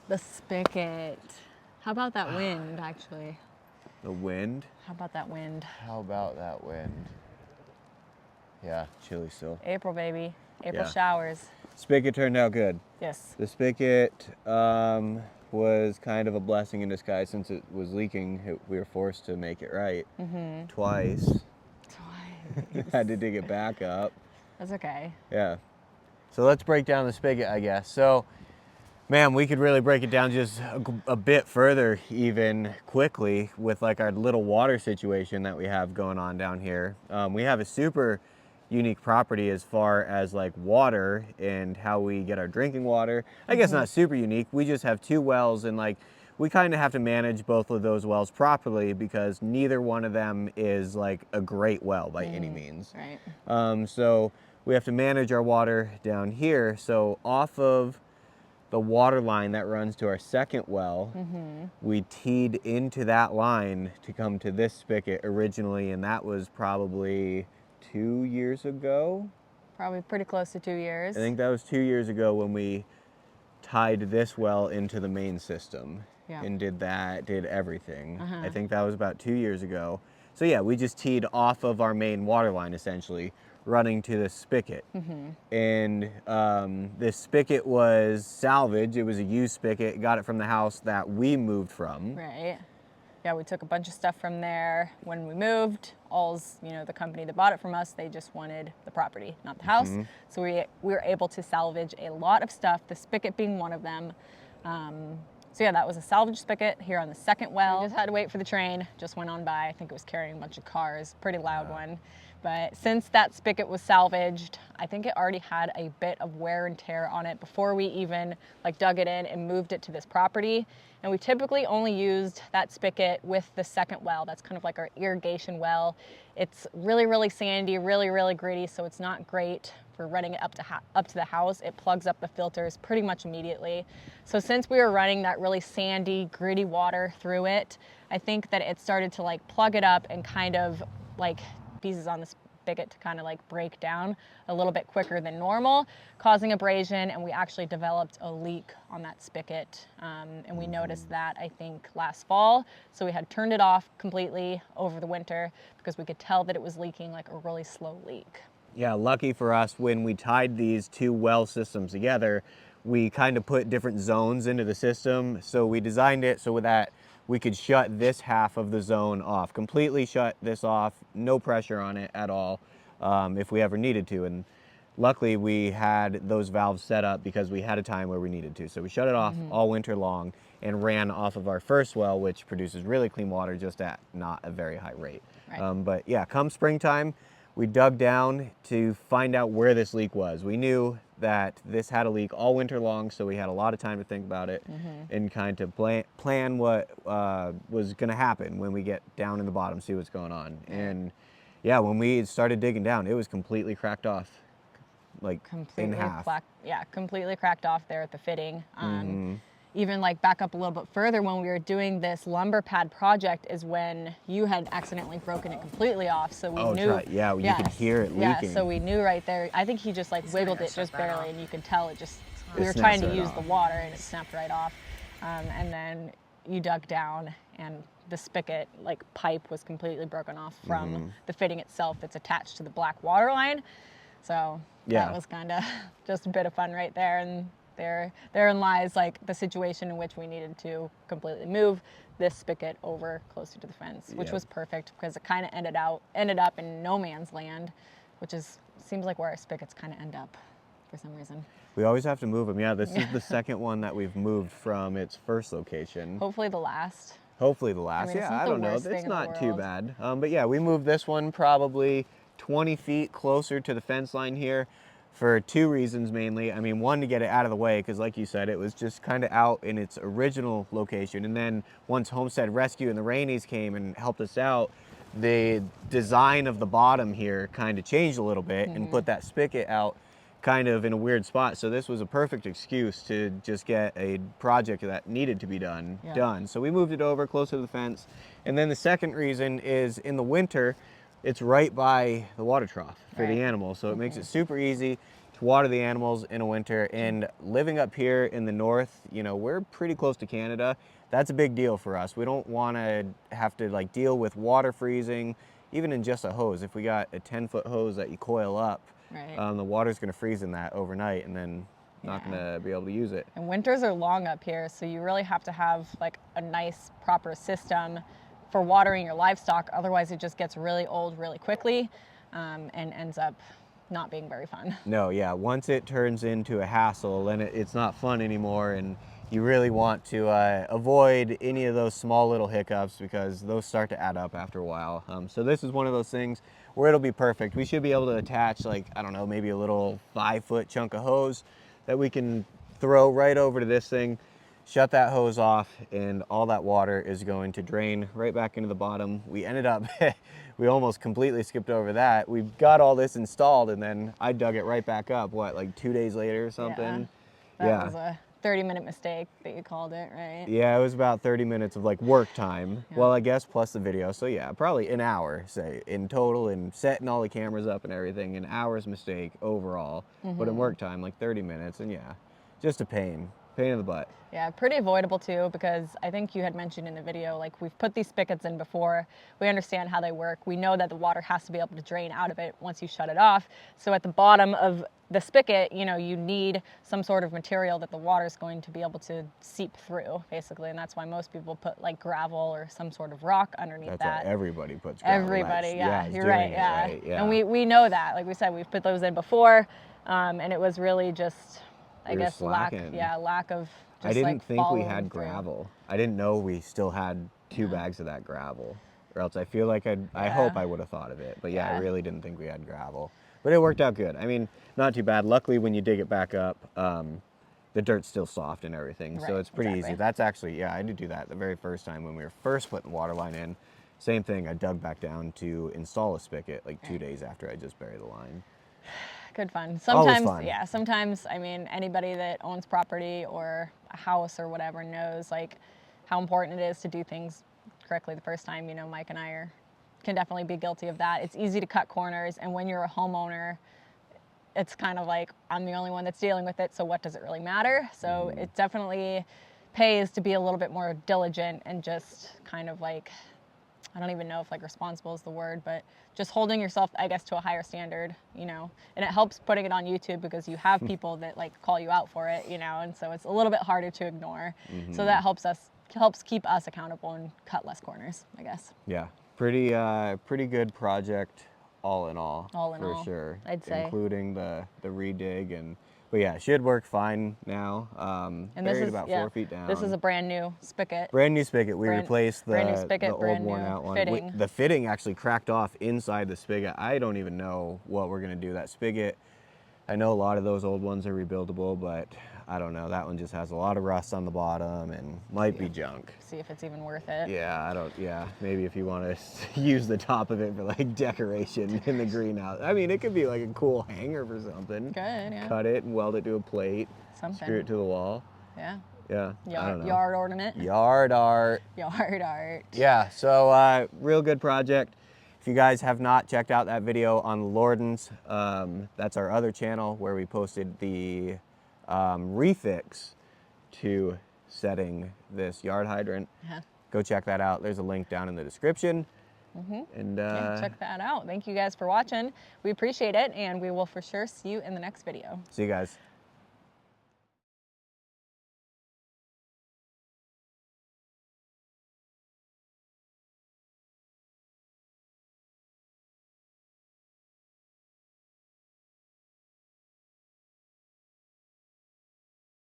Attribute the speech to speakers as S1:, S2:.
S1: The spigot. How about that wind, actually?
S2: The wind?
S1: How about that wind?
S2: How about that wind? Yeah, chilly still.
S1: April, baby. April
S2: Yeah.
S1: showers.
S2: Spigot turned out good.
S1: Yes.
S2: The spigot was kind of a blessing in disguise since it was leaking. We were forced to make it right twice. Had to dig it back up.
S1: That's okay.
S2: Yeah. So let's break down the spigot, I guess. So, man, we could really break it down just a bit further even quickly with like our little water situation that we have going on down here. We have a super unique property as far as like water and how we get our drinking water. I guess not super unique. We just have 2 wells and like we kind of have to manage both of those wells properly because neither one of them is like a great well by any means.
S1: Right.
S2: So we have to manage our water down here. So off of the water line that runs to our second well, we teed into that line to come to this spigot originally, and that was probably 2 years ago.
S1: Probably pretty close to 2 years.
S2: I think that was 2 years ago when we tied this well into the main system and did everything. I think that was about 2 years ago. So yeah, we just teed off of our main water line essentially, running to this spigot. And this spigot was salvaged. It was a used spigot. Got it from the house that we moved from.
S1: Right. Yeah, we took a bunch of stuff from there when we moved. The company that bought it from us, they just wanted the property, not the house. So we were able to salvage a lot of stuff, the spigot being one of them. So yeah, that was a salvage spigot here on the second well. We just had to wait for the train, just went on by. I think it was carrying a bunch of cars, pretty loud one. But since that spigot was salvaged, I think it already had a bit of wear and tear on it before we even like dug it in and moved it to this property. And we typically only used that spigot with the second well. That's kind of like our irrigation well. It's really, really sandy, really, really gritty, so it's not great for running it up to the house. It plugs up the filters pretty much immediately. So since we were running that really sandy, gritty water through it, I think that it started to like plug it up and kind of like pieces on the spigot to kind of like break down a little bit quicker than normal, causing abrasion, and we actually developed a leak on that spigot. And we noticed that, I think, last fall. So we had turned it off completely over the winter because we could tell that it was leaking like a really slow leak.
S2: Yeah, lucky for us, when we tied these 2 well systems together, we kind of put different zones into the system. So we designed it so that we could shut this half of the zone off, completely shut this off, no pressure on it at all, if we ever needed to. And luckily we had those valves set up because we had a time where we needed to. So we shut it off all winter long and ran off of our first well, which produces really clean water, just at not a very high rate.
S1: Right.
S2: But yeah, come springtime, we dug down to find out where this leak was. We knew that this had a leak all winter long, so we had a lot of time to think about it and kind of plan what was going to happen when we get down in the bottom, see what's going on. And yeah, when we started digging down, it was completely cracked off, like in half.
S1: Completely cracked off there at the fitting. Even like back up a little bit further, when we were doing this lumber pad project is when you had accidentally broken it completely off. So we knew.
S2: Right. Yeah, you could hear it leaking.
S1: Yeah, so we knew right there. I think he just like wiggled it just barely, and you could tell it just. We were trying to use the water, and it snapped right off. And then you dug down, and the spigot like pipe was completely broken off from the fitting itself that's attached to the black water line. So that was kind of just a bit of fun right there. And therein lies like the situation in which we needed to completely move this spigot over closer to the fence, which was perfect because it kind of ended up in no man's land, which seems like where our spigots kind of end up for some reason.
S2: We always have to move them. Yeah, this is the second one that we've moved from its first location.
S1: Hopefully the last.
S2: Hopefully the last. I don't know. It's not too bad. But yeah, we moved this one probably 20 feet closer to the fence line here for 2 reasons mainly. I mean, one, to get it out of the way, because like you said, it was just kind of out in its original location. And then once Homestead Rescue and the Rainies came and helped us out, the design of the bottom here kind of changed a little bit and put that spigot out kind of in a weird spot. So this was a perfect excuse to just get a project that needed to be done. So we moved it over closer to the fence. And then the second reason is in the winter, it's right by the water trough for the animals. So it makes it super easy to water the animals in a winter. And living up here in the north, you know, we're pretty close to Canada. That's a big deal for us. We don't want to have to like deal with water freezing, even in just a hose. If we got a 10-foot hose that you coil up, the water's going to freeze in that overnight, and then not going to be able to use it.
S1: And winters are long up here, so you really have to have like a nice proper system for watering your livestock. Otherwise it just gets really old really quickly, and ends up not being very fun.
S2: No, yeah, once it turns into a hassle, then it's not fun anymore, and you really want to avoid any of those small little hiccups, because those start to add up after a while. So this is one of those things where it'll be perfect. We should be able to attach, like, I don't know, maybe a little 5-foot chunk of hose that we can throw right over to this thing, shut that hose off, and all that water is going to drain right back into the bottom. We ended up, we almost completely skipped over that. We got all this installed, and then I dug it right back up, what, like 2 days later or something?
S1: That was a 30-minute mistake that you called it, right?
S2: Yeah, it was about 30 minutes of like work time. Well, I guess plus the video. So yeah, probably an hour, say, in total, and setting all the cameras up and everything, an hour's mistake overall. But in work time, like 30 minutes, and yeah, just a pain in the butt.
S1: Yeah, pretty avoidable too, because I think you had mentioned in the video, like, we've put these spigots in before. We understand how they work. We know that the water has to be able to drain out of it once you shut it off. So at the bottom of the spigot, you know, you need some sort of material that the water is going to be able to seep through, basically. And that's why most people put like gravel or some sort of rock underneath that.
S2: That's why everybody puts gravel.
S1: Everybody, yeah, you're right,
S2: right, yeah.
S1: And we know that. Like we said, we've put those in before, and it was really just, I guess, lack of just,
S2: I didn't
S1: like,
S2: think we had
S1: through.
S2: gravel. I didn't know we still had 2 bags of that gravel, or else I feel like I hope I would have thought of it. But yeah, I really didn't think we had gravel. But it worked out good. I mean, not too bad. Luckily, when you dig it back up, the dirt's still soft and everything, so it's pretty easy. That's actually, I did do that the very first time when we were first putting the water line in. Same thing, I dug back down to install a spigot like 2 days after I just buried the line.
S1: Good fun. Sometimes,
S2: fun.
S1: yeah, sometimes, I mean, anybody that owns property or a house or whatever knows, like, how important it is to do things correctly the first time. You know, Mike and I can definitely be guilty of that. It's easy to cut corners, and when you're a homeowner, it's kind of like, I'm the only one that's dealing with it, so what does it really matter? So it definitely pays to be a little bit more diligent and just kind of like, I don't even know if like responsible is the word, but just holding yourself, I guess, to a higher standard, you know. And it helps putting it on YouTube, because you have people that like call you out for it, you know, and so it's a little bit harder to ignore. So that helps keep us accountable and cut less corners, I guess.
S2: Yeah, pretty good project all in all.
S1: All in all,
S2: for sure.
S1: I'd say.
S2: Including the redig, but yeah, it should work fine now.
S1: And
S2: buried about 4 feet down.
S1: This is a brand new spigot.
S2: Brand new spigot. We replaced the old
S1: worn
S2: out one.
S1: Fitting.
S2: The fitting actually cracked off inside the spigot. I don't even know what we're gonna do. That spigot, I know a lot of those old ones are rebuildable, but I don't know. That one just has a lot of rust on the bottom and might be junk.
S1: See if it's even worth it.
S2: Yeah, maybe if you want to use the top of it for like decoration in the greenhouse. I mean, it could be like a cool hanger for something.
S1: Good, yeah.
S2: Cut it and weld it to a plate.
S1: Something.
S2: Screw it to the wall.
S1: Yeah.
S2: Yeah.
S1: Yard ornament.
S2: Yard art.
S1: Yard art.
S2: Yeah, so real good project. If you guys have not checked out that video on the Lordens, that's our other channel where we posted the refix to setting this yard hydrant. Go check that out. There's a link down in the description. And
S1: check that out. Thank you guys for watching. We appreciate it, and we will for sure see you in the next video.
S2: See you guys.